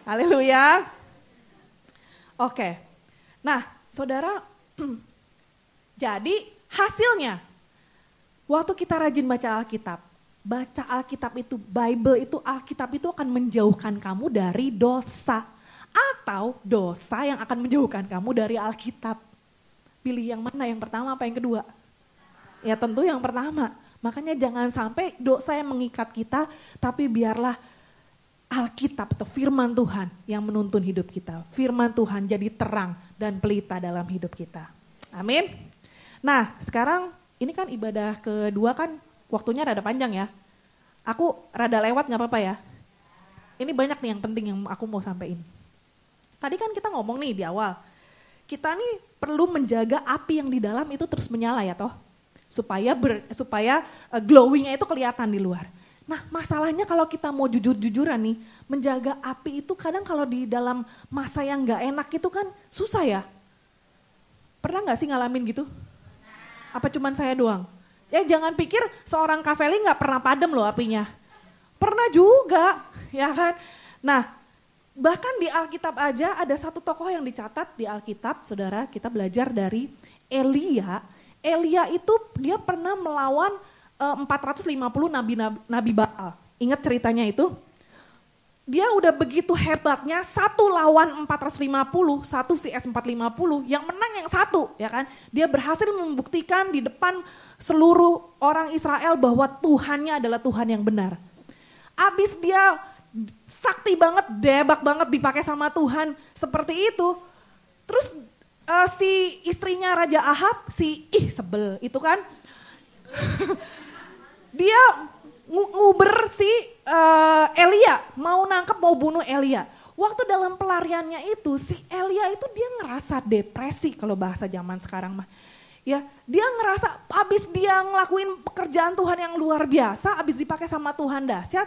Haleluya. Oke, nah saudara, jadi hasilnya, waktu kita rajin baca Alkitab itu, Bible itu, Alkitab itu akan menjauhkan kamu dari dosa. Atau dosa yang akan menjauhkan kamu dari Alkitab. Pilih yang mana, yang pertama apa yang kedua? Ya tentu yang pertama. Makanya jangan sampai dosa yang mengikat kita, tapi biarlah Alkitab atau firman Tuhan yang menuntun hidup kita. Firman Tuhan jadi terang dan pelita dalam hidup kita. Amin. Nah sekarang ini kan ibadah kedua kan waktunya rada panjang ya. Aku rada lewat gak apa-apa ya. Ini banyak nih yang penting yang aku mau sampaikan. Tadi kan kita ngomong nih di awal. Kita nih perlu menjaga api yang di dalam itu terus menyala ya toh. Supaya glowingnya itu kelihatan di luar. Nah masalahnya kalau kita mau jujur-jujuran nih. Menjaga api itu kadang kalau di dalam masa yang gak enak itu kan susah ya. Pernah gak sih ngalamin gitu? Apa cuman saya doang? Ya jangan pikir seorang Kak Feli gak pernah padam loh apinya. Pernah juga, ya kan? Nah, bahkan di Alkitab aja ada satu tokoh yang dicatat di Alkitab, saudara, kita belajar dari Elia. Elia itu dia pernah melawan 450 nabi Baal. Ingat ceritanya itu? Dia udah begitu hebatnya, satu lawan 450, satu vs 450, yang menang yang satu, ya kan? Dia berhasil membuktikan di depan seluruh orang Israel bahwa Tuhannya adalah Tuhan yang benar. Abis dia sakti banget, debak banget dipakai sama Tuhan seperti itu. Terus si istrinya Raja Ahab, sebel itu kan. Dia nguber si Elia, mau nangkep, mau bunuh Elia. Waktu dalam pelariannya itu, si Elia itu dia ngerasa depresi kalau bahasa zaman sekarang mah. Ya, dia ngerasa abis dia ngelakuin pekerjaan Tuhan yang luar biasa, abis dipakai sama Tuhan dahsyat,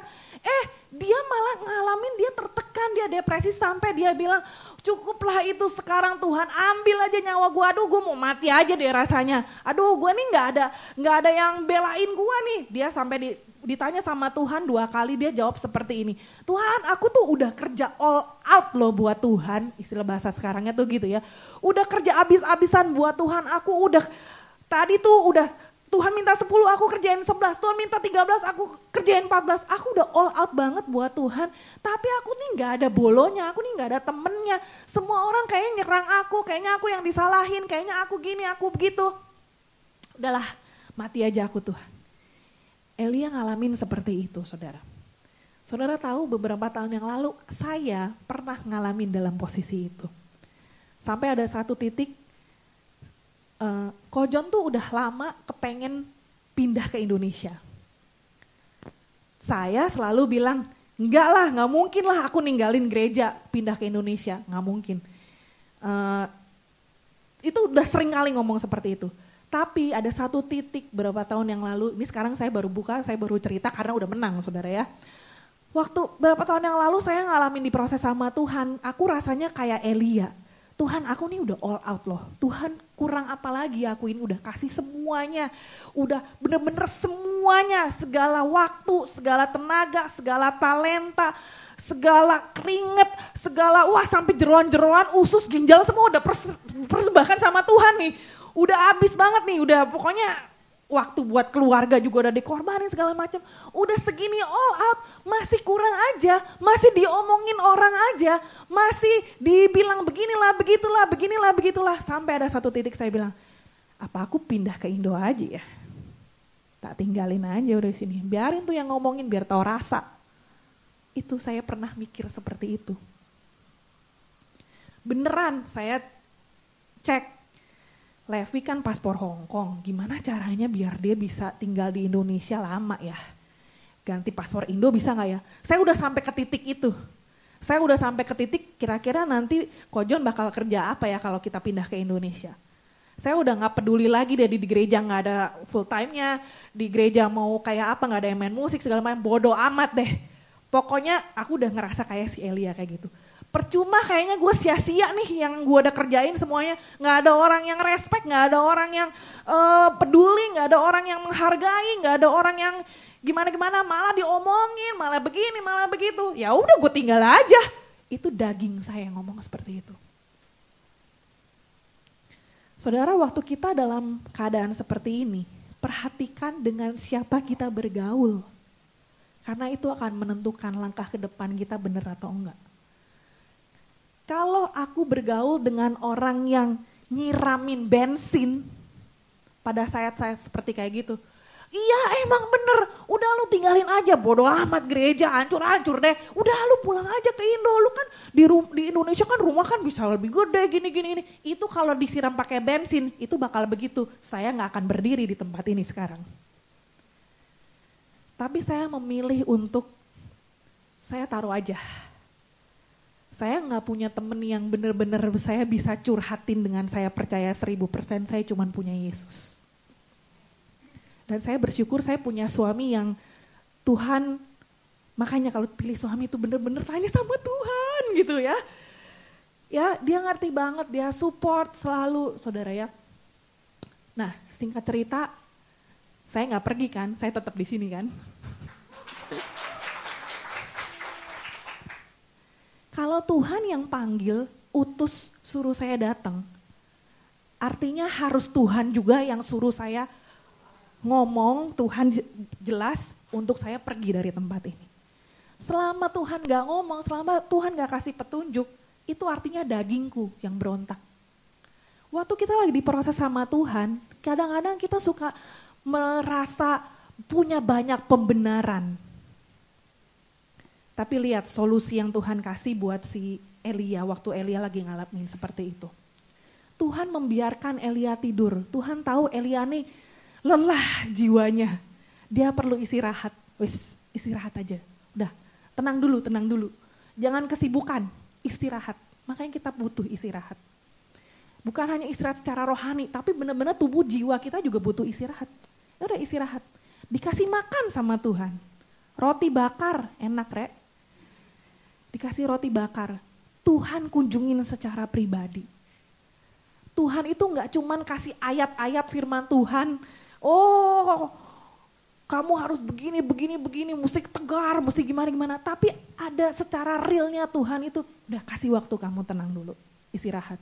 dia malah ngalamin dia tertekan, dia depresi sampai dia bilang, cukuplah itu sekarang Tuhan, ambil aja nyawa gue, aduh gue mau mati aja deh rasanya. Aduh gue nih nggak ada yang belain gue nih. Dia sampai ditanya sama Tuhan 2 kali, dia jawab seperti ini, Tuhan aku tuh udah kerja all out loh buat Tuhan, istilah bahasa sekarangnya tuh gitu ya. Udah kerja abis-abisan buat Tuhan, aku udah, tadi tuh udah Tuhan minta 10 aku kerjain 11, Tuhan minta 13 aku kerjain 14, aku udah all out banget buat Tuhan. Tapi aku nih gak ada bolonya, aku nih gak ada temennya. Semua orang kayaknya nyerang aku, kayaknya aku yang disalahin, kayaknya aku gini, aku begitu. Udahlah, mati aja aku Tuhan. Elia ngalamin seperti itu, saudara. Saudara tahu beberapa tahun yang lalu saya pernah ngalamin dalam posisi itu. Sampai ada satu titik, Kojon tuh udah lama kepengen pindah ke Indonesia. Saya selalu bilang, enggak lah, gak mungkin lah aku ninggalin gereja pindah ke Indonesia, gak mungkin. Itu udah sering kali ngomong seperti itu. Tapi ada satu titik beberapa tahun yang lalu, ini sekarang saya baru buka, saya baru cerita karena udah menang saudara ya. Waktu beberapa tahun yang lalu saya ngalamin di proses sama Tuhan, aku rasanya kayak Elia. Tuhan aku nih udah all out loh, Tuhan kurang apa lagi aku ini udah kasih semuanya. Udah bener-bener semuanya, segala waktu, segala tenaga, segala talenta, segala keringet, segala sampai jeroan-jeroan, usus, ginjal semua udah persembahkan sama Tuhan nih. Udah habis banget nih, udah pokoknya waktu buat keluarga juga udah dikorbanin segala macam. Udah segini all out, masih kurang aja, masih diomongin orang aja, masih dibilang beginilah, begitulah. Sampai ada satu titik saya bilang, apa aku pindah ke Indo aja ya? Tak tinggalin aja udah sini, biarin tuh yang ngomongin biar tahu rasa. Itu saya pernah mikir seperti itu. Beneran saya cek, Levi kan paspor Hong Kong, gimana caranya biar dia bisa tinggal di Indonesia lama ya? Ganti paspor Indo bisa gak ya? Saya udah sampai ke titik itu. Saya udah sampai ke titik kira-kira nanti Kojon bakal kerja apa ya kalau kita pindah ke Indonesia. Saya udah gak peduli lagi deh di gereja gak ada full time-nya, di gereja mau kayak apa gak ada yang main musik segala macam, bodo amat deh. Pokoknya aku udah ngerasa kayak si Elia kayak gitu. Percuma kayaknya gue sia-sia nih yang gue udah kerjain semuanya. Gak ada orang yang respect, gak ada orang yang peduli, gak ada orang yang menghargai, gak ada orang yang gimana-gimana, malah diomongin, malah begini, malah begitu. Ya udah gue tinggal aja. Itu daging saya yang ngomong seperti itu. Saudara, waktu kita dalam keadaan seperti ini, perhatikan dengan siapa kita bergaul. Karena itu akan menentukan langkah ke depan kita benar atau enggak. Kalau aku bergaul dengan orang yang nyiramin bensin pada saat-saat seperti kayak gitu. Iya emang bener, udah lu tinggalin aja, bodo amat gereja, hancur-hancur deh. Udah lu pulang aja ke Indo, lu kan di Indonesia kan rumah kan bisa lebih gede gini-gini. Itu kalau disiram pakai bensin, itu bakal begitu. Saya gak akan berdiri di tempat ini sekarang. Tapi saya memilih untuk, saya taruh aja. Saya gak punya temen yang bener-bener saya bisa curhatin dengan saya percaya 1000%, saya cuma punya Yesus. Dan saya bersyukur saya punya suami yang Tuhan, makanya kalau pilih suami itu bener-bener tanya sama Tuhan gitu ya. Ya, dia ngerti banget, dia support selalu, saudara ya. Nah, singkat cerita, saya nggak pergi kan, saya tetap di sini kan. Kalau Tuhan yang panggil, utus, suruh saya datang, artinya harus Tuhan juga yang suruh saya ngomong, Tuhan jelas untuk saya pergi dari tempat ini. Selama Tuhan gak ngomong, selama Tuhan gak kasih petunjuk, itu artinya dagingku yang berontak. Waktu kita lagi diproses sama Tuhan, kadang-kadang kita suka merasa punya banyak pembenaran. Tapi lihat solusi yang Tuhan kasih buat si Elia, waktu Elia lagi ngalamin seperti itu. Tuhan membiarkan Elia tidur, Tuhan tahu Elia nih lelah jiwanya, dia perlu istirahat, wis istirahat aja, udah tenang dulu, jangan kesibukan, istirahat. Makanya kita butuh istirahat. Bukan hanya istirahat secara rohani, tapi benar-benar tubuh jiwa kita juga butuh istirahat. Ya udah istirahat. Dikasih makan sama Tuhan. Roti bakar, enak rek. Dikasih roti bakar. Tuhan kunjungin secara pribadi. Tuhan itu gak cuman kasih ayat-ayat firman Tuhan. Oh, kamu harus begini, mesti tegar, mesti gimana. Tapi ada secara realnya Tuhan itu, udah kasih waktu kamu tenang dulu, istirahat.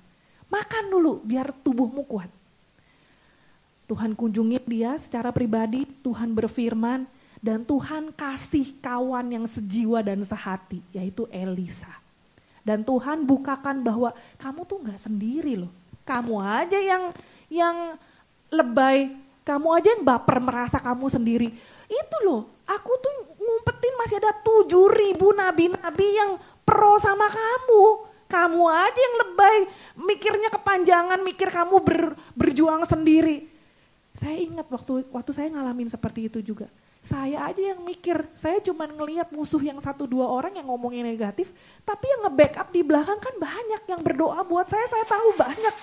Makan dulu biar tubuhmu kuat. Tuhan kunjungi dia secara pribadi, Tuhan berfirman, dan Tuhan kasih kawan yang sejiwa dan sehati, yaitu Elisa. Dan Tuhan bukakan bahwa kamu tuh gak sendiri loh. Kamu aja yang lebay, kamu aja yang baper merasa kamu sendiri. Itu loh, aku tuh ngumpetin masih ada 7.000 nabi-nabi yang pro sama kamu. Kamu aja yang lebay, mikirnya kepanjangan, mikir kamu berjuang sendiri. Saya ingat waktu saya ngalamin seperti itu juga. Saya aja yang mikir, saya cuma ngelihat musuh yang 1-2 orang yang ngomongin negatif, tapi yang nge-backup di belakang kan banyak, yang berdoa buat saya tahu banyak.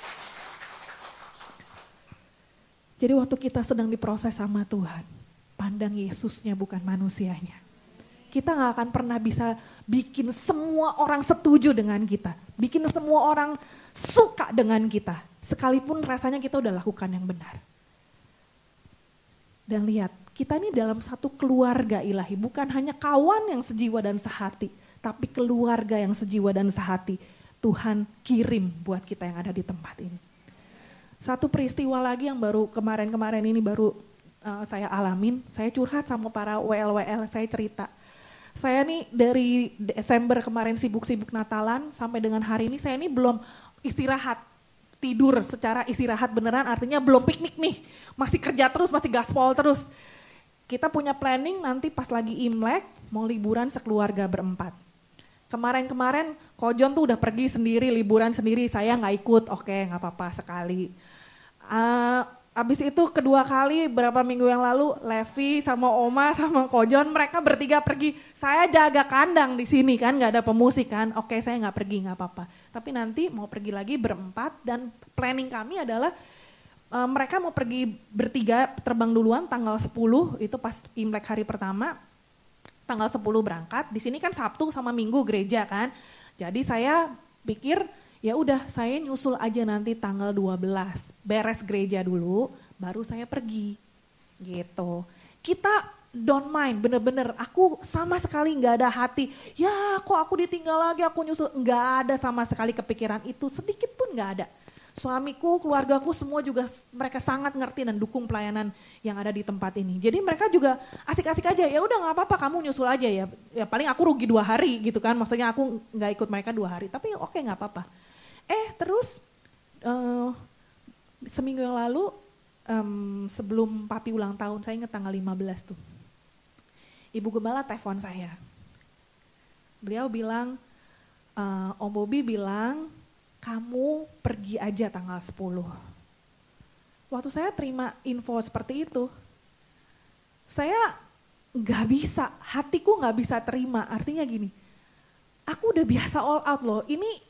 Jadi waktu kita sedang diproses sama Tuhan, pandang Yesusnya bukan manusianya. Kita gak akan pernah bisa bikin semua orang setuju dengan kita. Bikin semua orang suka dengan kita. Sekalipun rasanya kita udah lakukan yang benar. Dan lihat, kita ini dalam satu keluarga ilahi. Bukan hanya kawan yang sejiwa dan sehati. Tapi keluarga yang sejiwa dan sehati. Tuhan kirim buat kita yang ada di tempat ini. Satu peristiwa lagi yang baru kemarin-kemarin ini baru saya alamin. Saya curhat sama para WL-WL, saya cerita. Saya nih dari Desember kemarin sibuk-sibuk Natalan sampai dengan hari ini saya ini belum istirahat, tidur secara istirahat beneran artinya belum piknik nih. Masih kerja terus, masih gaspol terus. Kita punya planning nanti pas lagi Imlek mau liburan sekeluarga berempat. Kemarin-kemarin Kojon tuh udah pergi sendiri, liburan sendiri, saya gak ikut, oke gak apa-apa sekali. Abis itu kedua kali berapa minggu yang lalu Levi sama Oma sama Kojon mereka bertiga pergi. Saya jaga kandang di sini kan, nggak ada pemusik kan. Oke saya nggak pergi nggak apa-apa. Tapi nanti mau pergi lagi berempat dan planning kami adalah mereka mau pergi bertiga terbang duluan tanggal 10 itu pas Imlek hari pertama. Tanggal 10 berangkat. Di sini kan Sabtu sama Minggu gereja kan. Jadi saya pikir ya udah saya nyusul aja nanti tanggal 12, beres gereja dulu, baru saya pergi gitu. Kita don't mind, bener-bener aku sama sekali gak ada hati, ya kok aku ditinggal lagi, aku nyusul, gak ada sama sekali kepikiran itu, sedikit pun gak ada. Suamiku, keluargaku semua juga mereka sangat ngerti dan dukung pelayanan yang ada di tempat ini. Jadi mereka juga asik-asik aja, ya udah nggak apa-apa kamu nyusul aja ya. Ya paling aku rugi 2 hari gitu kan, maksudnya aku nggak ikut mereka 2 hari, tapi oke nggak apa-apa. Terus seminggu yang lalu sebelum papi ulang tahun, saya ingat tanggal 15 tuh. Ibu Gembala telepon saya. Beliau bilang, Om Bobi bilang, kamu pergi aja tanggal 10. Waktu saya terima info seperti itu, saya gak bisa, hatiku gak bisa terima. Artinya gini, aku udah biasa all out loh, ini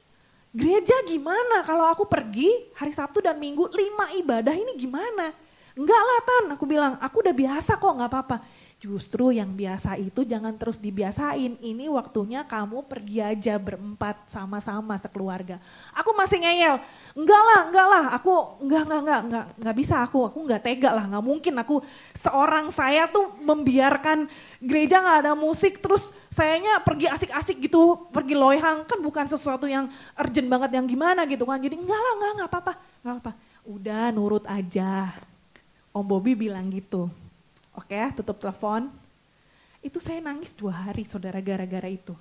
gereja gimana kalau aku pergi hari Sabtu dan Minggu 5 ibadah ini gimana? Enggak lah Tan, aku bilang, aku udah biasa kok gak apa-apa. Justru yang biasa itu jangan terus dibiasain. Ini waktunya kamu pergi aja berempat sama-sama sekeluarga. Aku masih ngeyel. Enggak lah. Aku enggak bisa aku enggak tega lah. Enggak mungkin aku seorang saya tuh membiarkan gereja enggak ada musik terus sayanya pergi asik-asik gitu, pergi loyang kan bukan sesuatu yang urgent banget yang gimana gitu kan. Jadi enggak apa-apa. Udah nurut aja. Om Bobby bilang gitu. Oke, tutup telepon. Itu saya nangis 2 hari saudara gara-gara itu.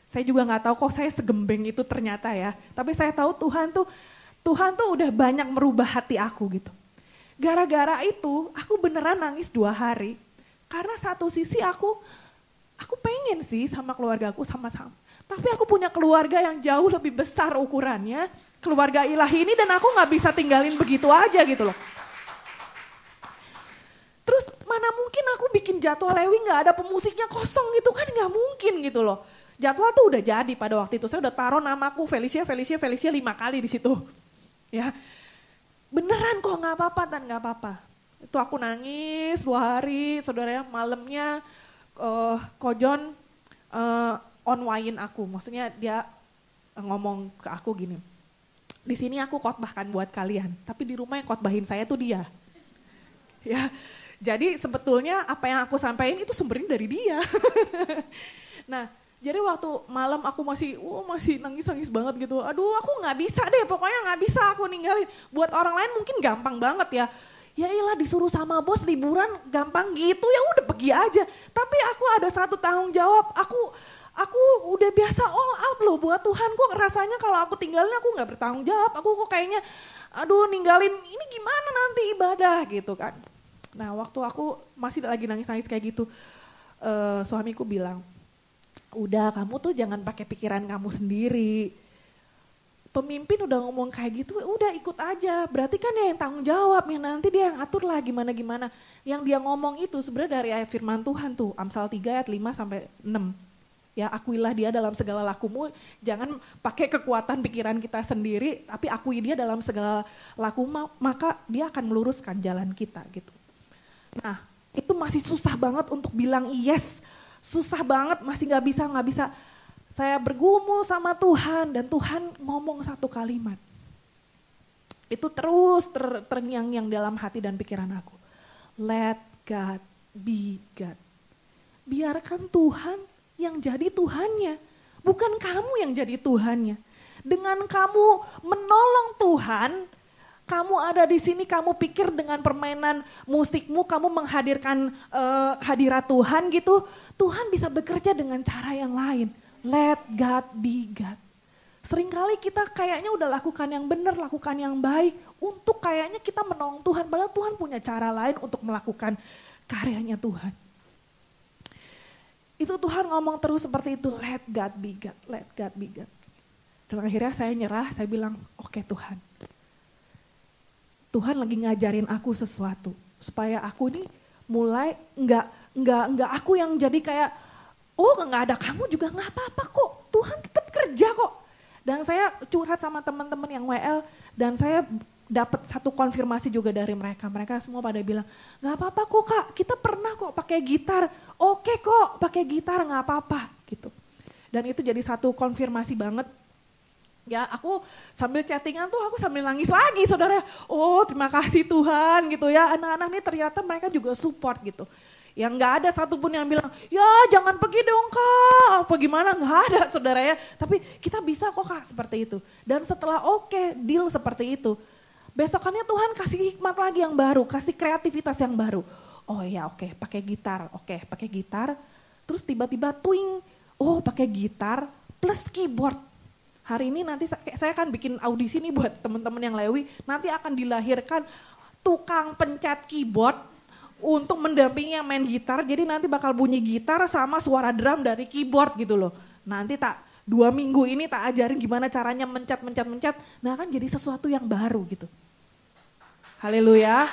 Saya juga gak tahu kok saya segembeng itu ternyata ya. Tapi saya tahu Tuhan tuh udah banyak merubah hati aku gitu. Gara-gara itu aku beneran nangis 2 hari. Karena satu sisi aku pengen sih sama keluarga aku sama-sama. Tapi aku punya keluarga yang jauh lebih besar ukurannya. Keluarga ilahi ini dan aku gak bisa tinggalin begitu aja gitu loh. Terus mana mungkin aku bikin jadwal Lewi gak ada pemusiknya kosong gitu kan gak mungkin gitu loh. Jadwal tuh udah jadi pada waktu itu. Saya udah taruh namaku Felicia 5 kali di situ. Ya, beneran kok gak apa-apa dan gak apa-apa. Itu aku nangis 2 hari, saudara malamnya Kojon on-wine aku. Maksudnya dia ngomong ke aku gini, di sini aku khotbahkan buat kalian, tapi di rumah yang khotbahin saya tuh dia. Ya. Jadi sebetulnya apa yang aku sampaikan itu sumbernya dari dia. Nah, jadi waktu malam aku masih nangis banget gitu. Aduh, aku nggak bisa deh, pokoknya nggak bisa aku ninggalin. Buat orang lain mungkin gampang banget ya. Ya iyalah disuruh sama bos liburan gampang gitu, ya udah pergi aja. Tapi aku ada satu tanggung jawab. Aku udah biasa all out loh buat Tuhan. Kok rasanya kalau aku tinggalin aku nggak bertanggung jawab. Aku kok kayaknya, aduh ninggalin ini gimana nanti ibadah gitu kan. Nah waktu aku masih lagi nangis-nangis kayak gitu, suamiku bilang, udah kamu tuh jangan pakai pikiran kamu sendiri. Pemimpin udah ngomong kayak gitu, udah ikut aja. Berarti kan dia yang tanggung jawab, yang nanti dia yang atur lah gimana-gimana. Yang dia ngomong itu sebenarnya dari ayat firman Tuhan tuh, Amsal 3 ayat 5-6. Ya akuilah dia dalam segala lakumu, jangan pakai kekuatan pikiran kita sendiri, tapi akui dia dalam segala laku, maka dia akan meluruskan jalan kita gitu. Nah itu masih susah banget untuk bilang yes, susah banget, masih gak bisa. Saya bergumul sama Tuhan dan Tuhan ngomong satu kalimat. Itu terus terngiang-ngiang dalam hati dan pikiran aku. Let God be God. Biarkan Tuhan yang jadi Tuhannya, bukan kamu yang jadi Tuhannya. Dengan kamu menolong Tuhan, kamu ada di sini, kamu pikir dengan permainan musikmu, kamu menghadirkan hadirat Tuhan gitu. Tuhan bisa bekerja dengan cara yang lain. Let God be God. Seringkali kita kayaknya udah lakukan yang benar, lakukan yang baik. Untuk kayaknya kita menolong Tuhan, padahal Tuhan punya cara lain untuk melakukan karyanya Tuhan. Itu Tuhan ngomong terus seperti itu, let God be God, let God be God. Dan akhirnya saya nyerah, saya bilang, oke Tuhan. Tuhan lagi ngajarin aku sesuatu supaya aku nih mulai enggak aku yang jadi kayak enggak ada kamu juga enggak apa-apa kok. Tuhan tetap kerja kok. Dan saya curhat sama teman-teman yang WL dan saya dapat satu konfirmasi juga dari mereka. Mereka semua pada bilang, enggak apa-apa kok Kak, kita pernah kok pakai gitar. Oke kok, pakai gitar enggak apa-apa gitu. Dan itu jadi satu konfirmasi banget. Ya aku sambil chattingan tuh aku sambil nangis lagi saudara. Oh terima kasih Tuhan gitu ya. Anak-anak nih ternyata mereka juga support gitu. Yang gak ada satupun yang bilang ya jangan pergi dong Kak. Apa gimana, gak ada saudara ya. Tapi kita bisa kok Kak seperti itu. Dan setelah deal seperti itu. Besokannya Tuhan kasih hikmat lagi yang baru. Kasih kreativitas yang baru. Oh ya pakai gitar. Pakai gitar. Terus tiba-tiba twing. Oh pakai gitar plus keyboard. Hari ini nanti saya akan bikin audisi nih buat teman-teman yang Lewi. Nanti akan dilahirkan tukang pencet keyboard untuk mendampingi yang main gitar. Jadi nanti bakal bunyi gitar sama suara drum dari keyboard gitu loh. Nanti 2 minggu ini tak ajarin gimana caranya mencet. Nah kan jadi sesuatu yang baru gitu. Haleluya.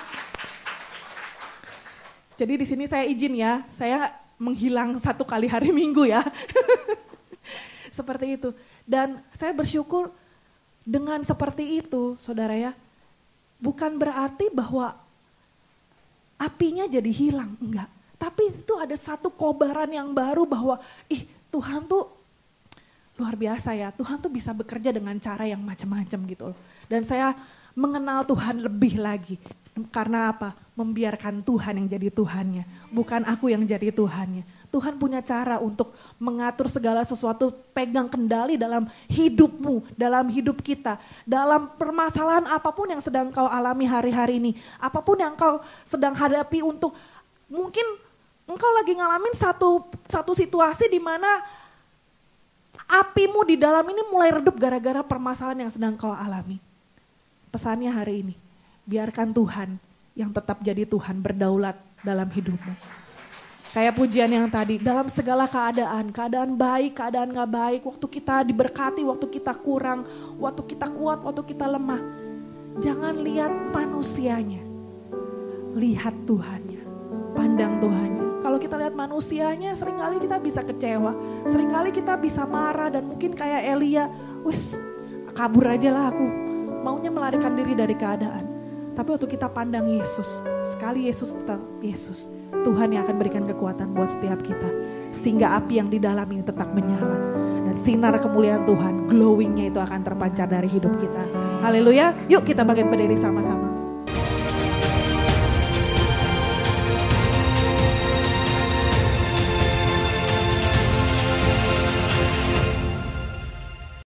Jadi di sini saya izin ya, saya menghilang 1 kali hari Minggu ya. Seperti itu. Dan saya bersyukur dengan seperti itu, saudara ya, bukan berarti bahwa apinya jadi hilang, enggak. Tapi itu ada satu kobaran yang baru bahwa Tuhan tuh luar biasa ya. Tuhan tuh bisa bekerja dengan cara yang macam-macam gitu loh. Dan saya mengenal Tuhan lebih lagi. Karena apa? Membiarkan Tuhan yang jadi Tuhannya. Bukan aku yang jadi Tuhannya. Tuhan punya cara untuk mengatur segala sesuatu, pegang kendali dalam hidupmu, dalam hidup kita. Dalam permasalahan apapun yang sedang kau alami hari-hari ini. Apapun yang kau sedang hadapi untuk mungkin engkau lagi ngalamin satu situasi di mana apimu di dalam ini mulai redup gara-gara permasalahan yang sedang kau alami. Pesannya hari ini, biarkan Tuhan yang tetap jadi Tuhan berdaulat dalam hidupmu. Kayak pujian yang tadi, dalam segala keadaan baik, keadaan gak baik, waktu kita diberkati, waktu kita kurang, waktu kita kuat, waktu kita lemah. Jangan lihat manusianya, lihat Tuhannya, pandang Tuhannya. Kalau kita lihat manusianya, seringkali kita bisa kecewa, seringkali kita bisa marah dan mungkin kayak Elia, kabur aja lah aku, maunya melarikan diri dari keadaan. Tapi waktu kita pandang Yesus, sekali Yesus tetap Yesus, Tuhan yang akan berikan kekuatan buat setiap kita. Sehingga api yang di dalam ini tetap menyala. Dan sinar kemuliaan Tuhan, glowingnya itu akan terpancar dari hidup kita. Haleluya, yuk kita bangkit berdiri sama-sama.